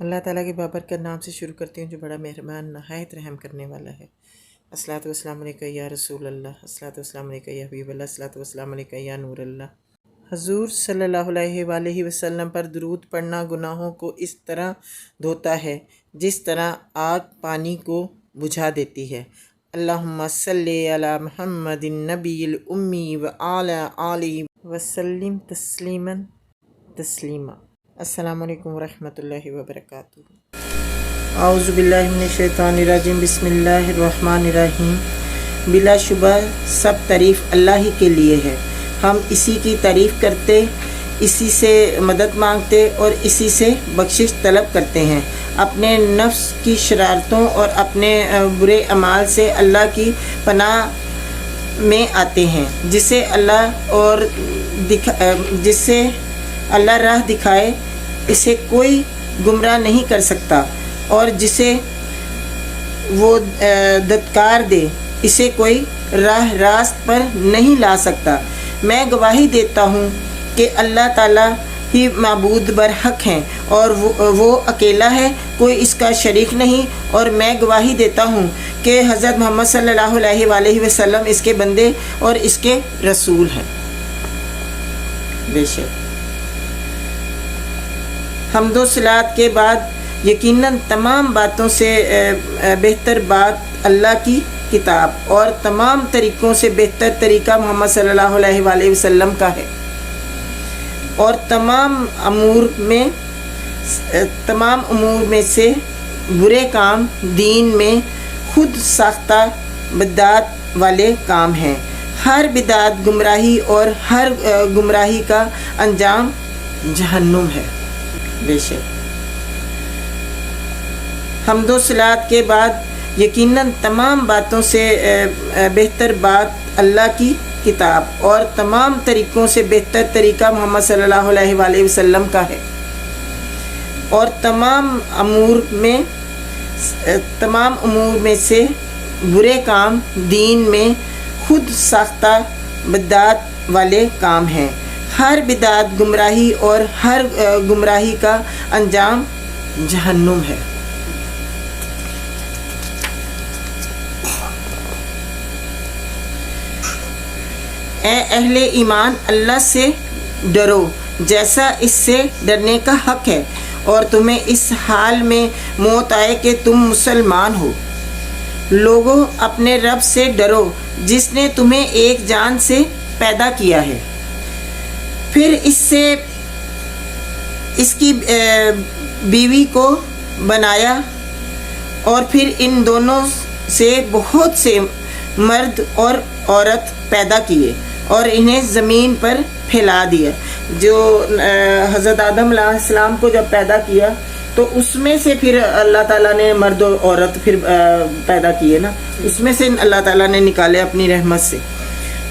اللہ تعالیٰ کے بابرکت نام سے شروع کرتی ہوں جو بڑا مہربان نہایت رحم کرنے والا ہے۔ الصلاۃ والسلام علیکہ یا رسول اللہ، الصلاۃ والسلام علیکہ یا حبیب اللہ، الصلاۃ والسلام علیکہ یا نور اللہ۔ حضور صلی اللہ علیہ وآلہ وسلم پر درود پڑھنا گناہوں کو اس طرح دھوتا ہے جس طرح آگ پانی کو بجھا دیتی ہے۔ اللہم صلی علی محمد النبی الامی وعلی آلہ وسلم تسلیما۔ السلام علیکم ورحمۃ اللہ وبرکاتہ۔ اعوذ باللہ من الشیطان الرجیم، بسم اللہ الرحمن الرحیم۔ بلا شبہ سب تعریف اللہ ہی کے لیے ہے، ہم اسی کی تعریف کرتے، اسی سے مدد مانگتے اور اسی سے بخشش طلب کرتے ہیں۔ اپنے نفس کی شرارتوں اور اپنے برے اعمال سے اللہ کی پناہ میں آتے ہیں، جسے اللہ راہ دکھائے اسے کوئی گمراہ نہیں کر سکتا، اور جسے وہ دھتکار دے اسے کوئی راہ راست پر نہیں لا سکتا۔ میں گواہی دیتا ہوں کہ اللہ تعالیٰ ہی معبود برحق ہیں اور وہ اکیلا ہے، کوئی اس کا شریک نہیں، اور میں گواہی دیتا ہوں کہ حضرت محمد صلی اللہ علیہ وآلہ وسلم اس کے بندے اور اس کے رسول ہیں۔ بے شک حمد و صلات کے بعد یقیناً تمام باتوں سے بہتر بات اللہ کی کتاب اور تمام طریقوں سے بہتر طریقہ محمد صلی اللہ علیہ وآلہ وسلم کا ہے، اور تمام امور میں سے برے کام دین میں خود ساختہ بدعت والے کام ہیں۔ ہر بدعت گمراہی اور ہر گمراہی کا انجام جہنم ہے۔ بے شک حمد و صلات کے بعد یقیناً تمام باتوں سے بہتر بات اللہ کی کتاب اور تمام طریقوں سے بہتر طریقہ محمد صلی اللہ علیہ وآلہ وسلم کا ہے، اور تمام امور میں سے برے کام دین میں خود ساختہ بدعت والے کام ہیں۔ ہر بدعت گمراہی اور ہر گمراہی کا انجام جہنم ہے۔ اے اہل ایمان، اللہ سے ڈرو جیسا اس سے ڈرنے کا حق ہے، اور تمہیں اس حال میں موت آئے کہ تم مسلمان ہو۔ لوگوں، اپنے رب سے ڈرو جس نے تمہیں ایک جان سے پیدا کیا ہے، پھر اس کی بیوی کو بنایا، اور پھر ان دونوں سے بہت سے مرد اور عورت پیدا کیے اور انہیں زمین پر پھیلا دیا۔ جو حضرت آدم علیہ السلام کو جب پیدا کیا تو اس میں سے پھر اللہ تعالیٰ نے مرد اور عورت پھر پیدا کیے نا، اس میں سے اللہ تعالیٰ نے نکالے اپنی رحمت سے،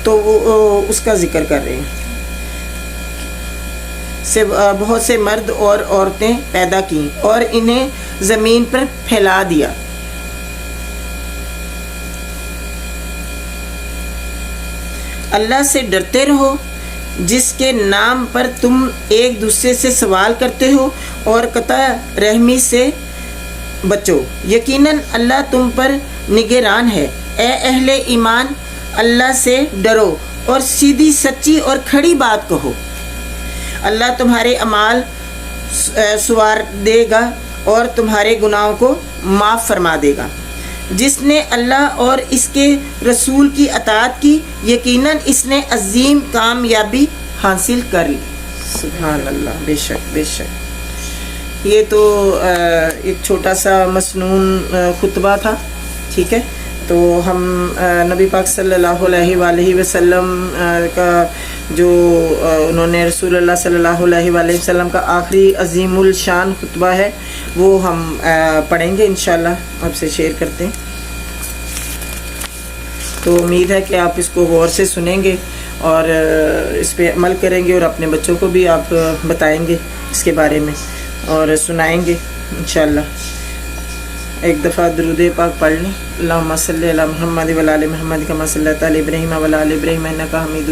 تو وہ اس کا ذکر کر رہے ہیں۔ بہت سے مرد اور عورتیں پیدا کیں اور انہیں زمین پر پھیلا دیا۔ اللہ سے ڈرتے رہو جس کے نام پر تم ایک دوسرے سے سوال کرتے ہو، اور قطع رحمی سے بچو، یقیناً اللہ تم پر نگران ہے۔ اے اہل ایمان، اللہ سے ڈرو اور سیدھی سچی اور کھڑی بات کہو، اللہ تمہارے اعمال سنوار دے گا اور تمہارے گناہوں کو معاف فرما دے گا۔ جس نے اللہ اور اس کے رسول کی اطاعت کی، یقیناً اس نے عظیم کامیابی حاصل کر لی۔ سبحان اللہ، بے شک بے شک۔ یہ تو ایک چھوٹا سا مسنون خطبہ تھا، ٹھیک ہے۔ تو ہم نبی پاک صلی اللہ علیہ وآلہ وسلم کا جو انہوں نے رسول اللہ صلی اللہ علیہ وآلہ وسلم کا آخری عظیم الشان خطبہ ہے، وہ ہم پڑھیں گے انشاءاللہ، آپ سے شیئر کرتے ہیں۔ تو امید ہے کہ آپ اس کو غور سے سنیں گے اور اس پہ عمل کریں گے، اور اپنے بچوں کو بھی آپ بتائیں گے اس کے بارے میں اور سنائیں گے انشاءاللہ۔ ایک دفعہ درود پاک پڑھ لیں۔ اللہم صلی علی محمد وعلی آل محمد کما صلیت علی ابراہیم وعلی آل ابراہیم انک حمید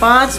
5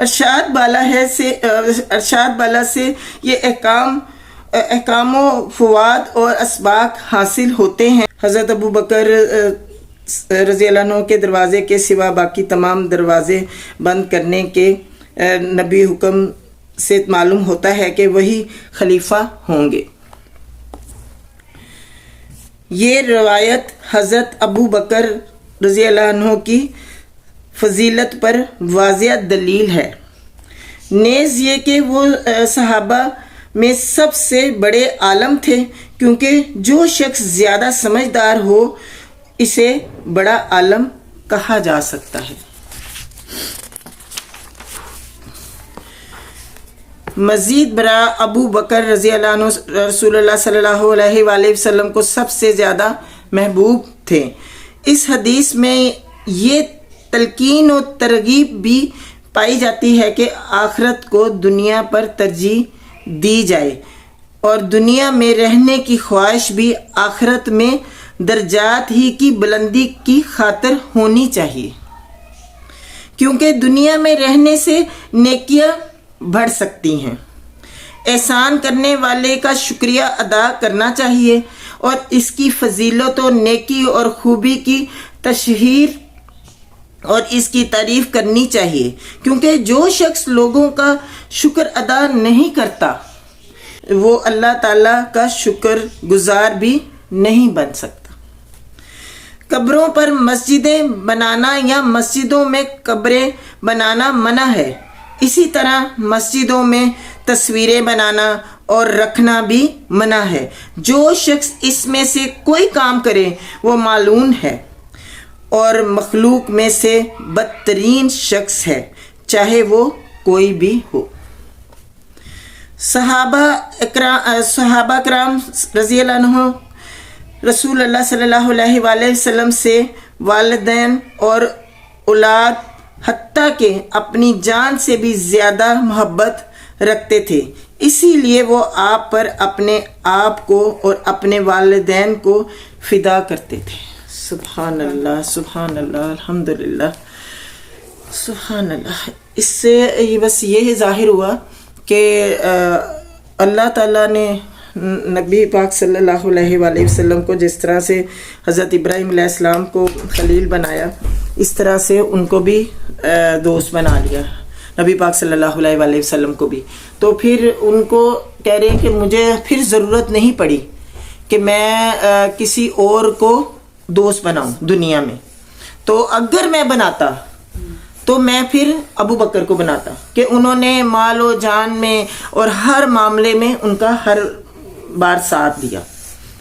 ارشاد بالا سے یہ احکام و فوائد اور اسباق حاصل ہوتے ہیں۔ حضرت ابو بکر رضی اللہ عنہ کے دروازے کے سوا باقی تمام دروازے بند کرنے کے نبی حکم سے معلوم ہوتا ہے کہ وہی خلیفہ ہوں گے۔ یہ روایت حضرت ابو بکر رضی اللہ عنہ کی فضیلت پر واضح دلیل ہے۔ نیز یہ کہ وہ صحابہ میں سب سے بڑے عالم تھے، کیونکہ جو شخص زیادہ سمجھدار ہو اسے بڑا عالم کہا جا سکتا ہے۔ مزید برآں ابو بکر رضی اللہ عنہ رسول اللہ صلی اللہ علیہ وآلہ وسلم کو سب سے زیادہ محبوب تھے۔ اس حدیث میں یہ تلقین و ترغیب بھی پائی جاتی ہے کہ آخرت کو دنیا پر ترجیح دی جائے، اور دنیا میں رہنے کی خواہش بھی آخرت میں درجات ہی کی بلندی کی خاطر ہونی چاہیے، کیونکہ دنیا میں رہنے سے نیکیاں بڑھ سکتی ہیں۔ احسان کرنے والے کا شکریہ ادا کرنا چاہیے اور اس کی فضیلت و نیکی اور خوبی کی تشہیر اور اس کی تعریف کرنی چاہیے، کیونکہ جو شخص لوگوں کا شکر ادا نہیں کرتا وہ اللہ تعالیٰ کا شکر گزار بھی نہیں بن سکتا۔ قبروں پر مسجدیں بنانا یا مسجدوں میں قبریں بنانا منع ہے۔ اسی طرح مسجدوں میں تصویریں بنانا اور رکھنا بھی منع ہے۔ جو شخص اس میں سے کوئی کام کرے وہ ملعون ہے اور مخلوق میں سے بدترین شخص ہے، چاہے وہ کوئی بھی ہو۔ صحابہ کرام رضی اللہ عنہ رسول اللہ صلی اللہ علیہ وآلہ وسلم سے والدین اور اولاد حتیٰ کہ اپنی جان سے بھی زیادہ محبت رکھتے تھے، اسی لیے وہ آپ پر اپنے آپ کو اور اپنے والدین کو فدا کرتے تھے۔ سبحان اللہ، سبحان اللہ، الحمدللہ، سبحان اللہ۔ اس سے بس یہ ظاہر ہوا کہ اللہ تعالیٰ نے نبی پاک صلی اللہ علیہ وآلہ وسلم کو جس طرح سے حضرت ابراہیم علیہ السلام کو خلیل بنایا، اس طرح سے ان کو بھی دوست بنا لیا، نبی پاک صلی اللہ علیہ وآلہ وسلم کو بھی۔ تو پھر ان کو کہہ رہے ہیں کہ مجھے پھر ضرورت نہیں پڑی کہ میں کسی اور کو دوست بناؤں دنیا میں، تو اگر میں بناتا تو میں پھر ابو بکر کو بناتا، کہ انہوں نے مال و جان میں اور ہر معاملے میں ان کا ہر بار ساتھ دیا،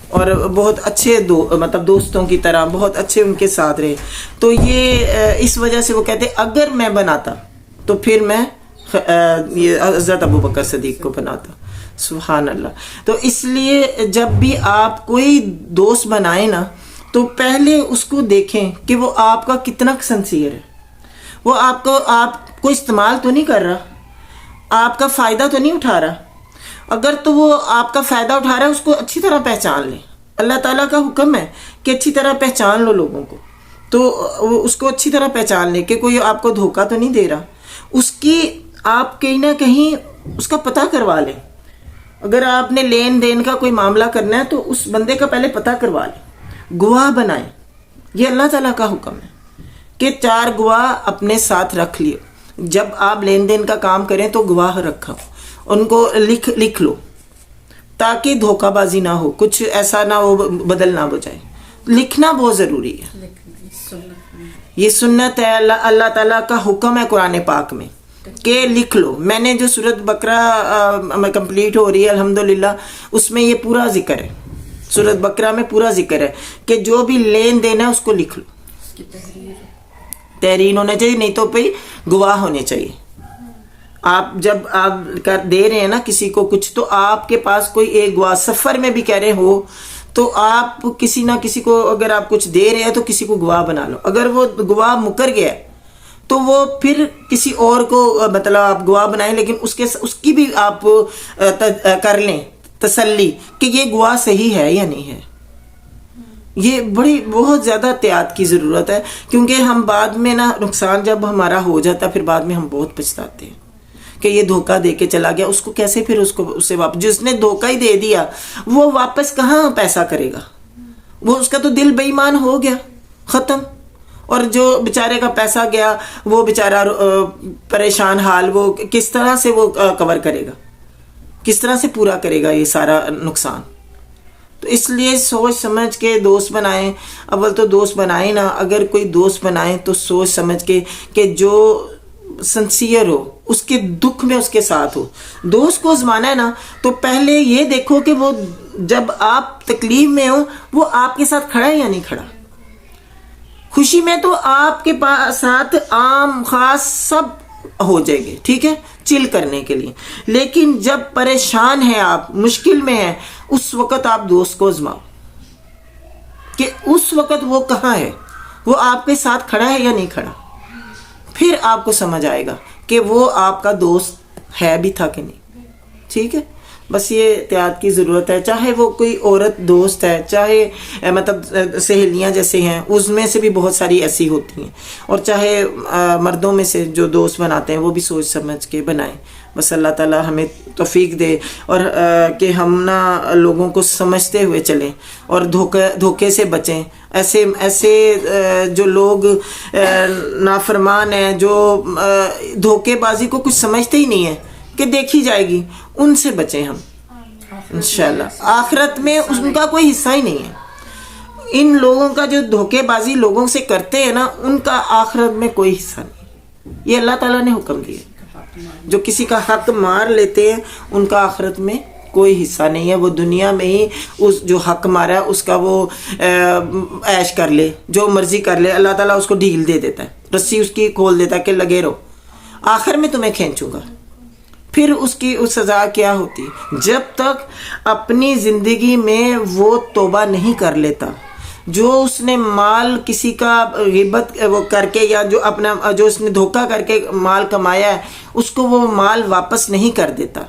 اور بہت اچھے مطلب دوستوں کی طرح بہت اچھے ان کے ساتھ رہے۔ تو یہ اس وجہ سے وہ کہتے اگر میں بناتا تو پھر میں یہ حضرت ابو بکر صدیق کو بناتا۔ سبحان اللہ۔ تو اس لیے جب بھی آپ کوئی دوست بنائیں نا تو پہلے اس کو دیکھیں کہ وہ آپ کا کتنا سنسیئر ہے، وہ آپ کو استعمال تو نہیں کر رہا، آپ کا فائدہ تو نہیں اٹھا رہا۔ اگر تو وہ آپ کا فائدہ اٹھا رہا ہے اس کو اچھی طرح پہچان لیں۔ اللہ تعالیٰ کا حکم ہے کہ اچھی طرح پہچان لو لوگوں کو، تو اس کو اچھی طرح پہچان لیں کہ کوئی آپ کو دھوکہ تو نہیں دے رہا، اس کی آپ کہیں نہ کہیں اس کا پتہ کروا لیں۔ اگر آپ نے لین دین کا کوئی معاملہ کرنا ہے تو اس بندے کا پہلے پتہ کروا لیں، گواہ بنائیں۔ یہ اللہ تعالیٰ کا حکم ہے کہ 4 گواہ اپنے ساتھ رکھ لیے، جب آپ لین دین کا کام کریں تو گواہ رکھو، ان کو لکھ لو تاکہ دھوکہ بازی نہ ہو، کچھ ایسا نہ ہو بدل نہ ہو جائے۔ لکھنا بہت ضروری ہے، یہ سنت ہے، اللہ تعالیٰ کا حکم ہے قرآن پاک میں کہ لکھ لو۔ میں نے جو سورۃ بقرہ کمپلیٹ ہو رہی ہے الحمدللہ، اس میں یہ پورا ذکر ہے، سورۃ بقرہ میں پورا ذکر ہے کہ جو بھی لین دین ہے اس کو لکھ لو، تحریر ہونا چاہیے، نہیں تو پہ گواہ ہونے چاہیے۔ آپ جب آپ دے رہے ہیں نا کسی کو کچھ، تو آپ کے پاس کوئی ایک گواہ، سفر میں بھی کہہ رہے ہو تو آپ کسی نہ کسی کو، اگر آپ کچھ دے رہے ہیں تو کسی کو گواہ بنا لو۔ اگر وہ گواہ مکر گیا تو وہ پھر کسی اور کو مطلب آپ گواہ بنائیں، لیکن اس کی بھی آپ کر لیں تسلی کہ یہ گواہ صحیح ہے یا نہیں ہے۔ یہ بہت زیادہ احتیاط کی ضرورت ہے، کیونکہ ہم بعد میں نا نقصان جب ہمارا ہو جاتا ہے پھر بعد میں ہم بہت پچھتاتے ہیں کہ یہ دھوکہ دے کے چلا گیا، اس کو کیسے پھر اسے واپس، جس نے دھوکہ ہی دے دیا وہ واپس کہاں پیسہ کرے گا، وہ اس کا تو دل بے ایمان ہو گیا، ختم. اور جو بیچارے کا پیسہ گیا وہ بیچارہ پریشان حال، وہ کس طرح سے وہ کور کرے گا، کس طرح سے پورا کرے گا یہ سارا نقصان. تو اس لیے سوچ سمجھ کے دوست بنائیں. اول تو دوست بنائیں نا، اگر کوئی دوست بنائیں تو سوچ سمجھ کے کہ جو سنسیئر ہو، اس کے دکھ میں اس کے ساتھ ہو. دوست کو آزمانا ہے نا تو پہلے یہ دیکھو کہ وہ جب آپ تکلیف میں ہو وہ آپ کے ساتھ کھڑا ہے یا نہیں کھڑا. خوشی میں تو آپ کے ساتھ عام خاص سب ہو جائے گے، ٹھیک ہے، چل کرنے کے لیے. لیکن جب پریشان ہیں آپ، مشکل میں ہیں، اس وقت آپ دوست کو آزماؤ کہ اس وقت وہ کہاں ہے، وہ آپ کے ساتھ کھڑا ہے یا نہیں کھڑا. پھر آپ کو سمجھ آئے گا کہ وہ آپ کا دوست ہے بھی تھا کہ نہیں. ٹھیک ہے، بس یہ احتیاط کی ضرورت ہے. چاہے وہ کوئی عورت دوست ہے، چاہے مطلب سہیلیاں جیسے ہیں، اس میں سے بھی بہت ساری ایسی ہوتی ہیں، اور چاہے مردوں میں سے جو دوست بناتے ہیں وہ بھی سوچ سمجھ کے بنائیں. بس اللہ تعالی ہمیں توفیق دے اور کہ ہم نا لوگوں کو سمجھتے ہوئے چلیں اور دھوکے سے بچیں. ایسے جو لوگ نافرمان ہیں، جو دھوکے بازی کو کچھ سمجھتے ہی نہیں ہیں کہ دیکھی جائے گی، ان سے بچیں ہم انشاءاللہ. آخرت میں ان کا کوئی حصہ ہی نہیں ہے. ان لوگوں کا جو دھوکے بازی لوگوں سے کرتے ہیں نا، ان کا آخرت میں کوئی حصہ نہیں. یہ اللہ تعالیٰ نے حکم دیا. جو کسی کا حق مار لیتے ہیں ان کا آخرت میں کوئی حصہ نہیں ہے. وہ دنیا میں ہی اس جو حق مارا ہے اس کا وہ عیش کر لے، جو مرضی کر لے. اللہ تعالیٰ اس کو ڈھیل دے دیتا ہے، رسی اس کی کھول دیتا ہے کہ لگے رہو، آخر میں تمہیں کھینچوں گا. پھر اس کی سزا کیا ہوتی؟ جب تک اپنی زندگی میں وہ توبہ نہیں کر لیتا، جو اس نے مال کسی کا غیبت وہ کر کے یا جو اس نے دھوکہ کر کے مال کمایا ہے، اس کو وہ مال واپس نہیں کر دیتا.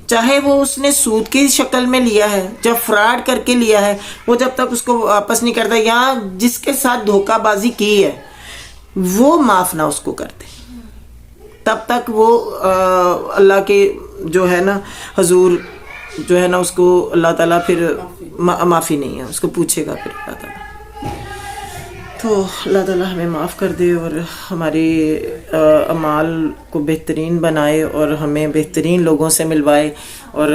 چاہے وہ اس نے سود کی شکل میں لیا ہے، جب فراڈ کر کے لیا ہے، وہ جب تک اس کو واپس نہیں کرتا، یا جس کے ساتھ دھوکہ بازی کی ہے وہ معاف نہ اس کو کرتے، تب تک وہ اللہ کے جو ہے نا حضور جو ہے نا اس کو اللہ تعالیٰ پھر معافی نہیں ہے، اس کو پوچھے گا پھر اللہ تعالیٰ. تو اللہ تعالیٰ ہمیں معاف کر دے اور ہمارے اعمال کو بہترین بنائے اور ہمیں بہترین لوگوں سے ملوائے اور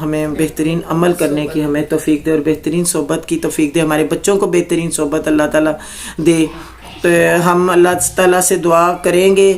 ہمیں بہترین عمل کرنے کی ہمیں توفیق دے اور بہترین صحبت کی توفیق دے. ہمارے بچوں کو بہترین صحبت اللہ تعالیٰ دے. تو ہم اللہ تعالیٰ سے دعا کریں گے،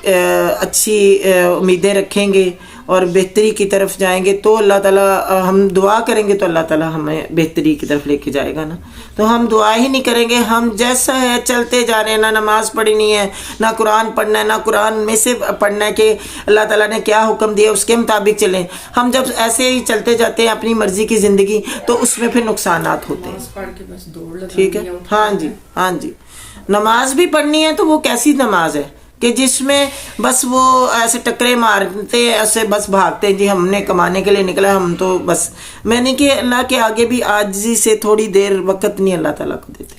اچھی امیدیں رکھیں گے اور بہتری کی طرف جائیں گے، تو اللہ تعالیٰ ہم دعا کریں گے تو اللہ تعالیٰ ہمیں بہتری کی طرف لے کے جائے گا نا. تو ہم دعا ہی نہیں کریں گے، ہم جیسا ہے چلتے جا رہے ہیں، نہ نماز پڑھنی ہے، نہ قرآن پڑھنا ہے، نہ قرآن میں سے پڑھنا ہے کہ اللہ تعالیٰ نے کیا حکم دیا اس کے مطابق چلیں. ہم جب ایسے ہی چلتے جاتے ہیں اپنی مرضی کی زندگی تو اس میں پھر نقصانات ہوتے ہیں. ٹھیک ہے، ہاں جی ہاں جی. نماز بھی پڑھنی ہے تو وہ کیسی نماز ہے کہ جس میں بس وہ ایسے ٹکرے مارتے ایسے بس بھاگتے ہیں، جی ہم نے کمانے کے لیے نکلا، ہم تو بس میں نے کہ اللہ کے آگے بھی عاجزی سے تھوڑی دیر وقت نہیں اللہ تعالیٰ کو دیتے.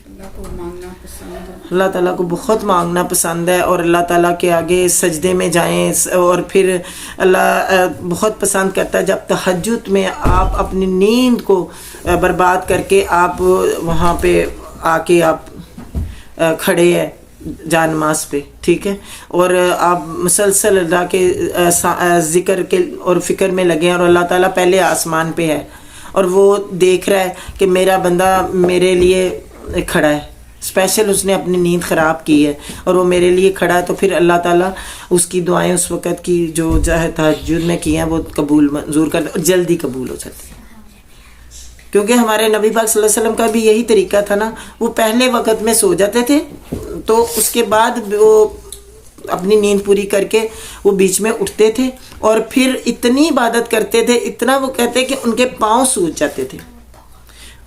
اللہ تعالیٰ کو بہت مانگنا پسند ہے اور اللہ تعالیٰ کے آگے سجدے میں جائیں. اور پھر اللہ بہت پسند کرتا ہے جب تہجد میں آپ اپنی نیند کو برباد کر کے آپ وہاں پہ آ کے آپ کھڑے ہیں جان نماز پہ. ٹھیک ہے، اور آپ مسلسل اللہ کے ذکر کے اور فکر میں لگے ہیں اور اللہ تعالیٰ پہلے آسمان پہ ہے اور وہ دیکھ رہا ہے کہ میرا بندہ میرے لیے کھڑا ہے. اسپیشل اس نے اپنی نیند خراب کی ہے اور وہ میرے لیے کھڑا ہے، تو پھر اللہ تعالیٰ اس کی دعائیں اس وقت کی جو چاہے تہجد میں کی ہیں وہ قبول منظور کرتے اور جلدی قبول ہو جاتی ہیں. کیونکہ ہمارے نبی پاک صلی اللہ علیہ وسلم کا بھی یہی طریقہ تھا نا، وہ پہلے وقت میں سو جاتے تھے تو اس کے بعد وہ اپنی نیند پوری کر کے وہ بیچ میں اٹھتے تھے اور پھر اتنی عبادت کرتے تھے، اتنا وہ کہتے کہ ان کے پاؤں سوج جاتے تھے،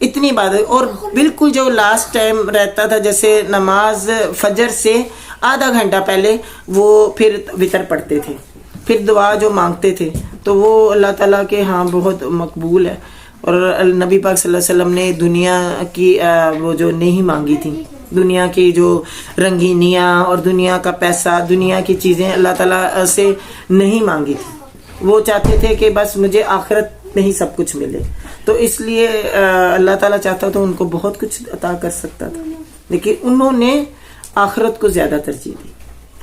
اتنی عبادت. اور بالکل جو لاسٹ ٹائم رہتا تھا جیسے نماز فجر سے آدھا گھنٹہ پہلے وہ پھر وتر پڑھتے تھے، پھر دعا جو مانگتے تھے تو وہ اللہ تعالیٰ کے ہاں بہت مقبول ہے. اور نبی پاک صلی اللہ علیہ وسلم نے دنیا کی وہ جو نہیں مانگی تھی، دنیا کی جو رنگینیاں اور دنیا کا پیسہ، دنیا کی چیزیں اللہ تعالیٰ سے نہیں مانگی تھی. وہ چاہتے تھے کہ بس مجھے آخرت میں ہی سب کچھ ملے، تو اس لیے اللہ تعالیٰ چاہتا تو ان کو بہت کچھ عطا کر سکتا تھا، لیکن انہوں نے آخرت کو زیادہ ترجیح دی،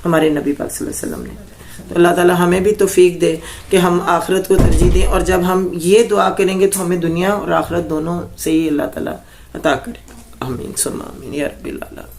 ہمارے نبی پاک صلی اللہ علیہ وسلم نے. تو اللہ تعالیٰ ہمیں بھی توفیق دے کہ ہم آخرت کو ترجیح دیں، اور جب ہم یہ دعا کریں گے تو ہمیں دنیا اور آخرت دونوں سے ہی اللہ تعالیٰ عطا کرے. آمین ثم آمین یا رب العالمین.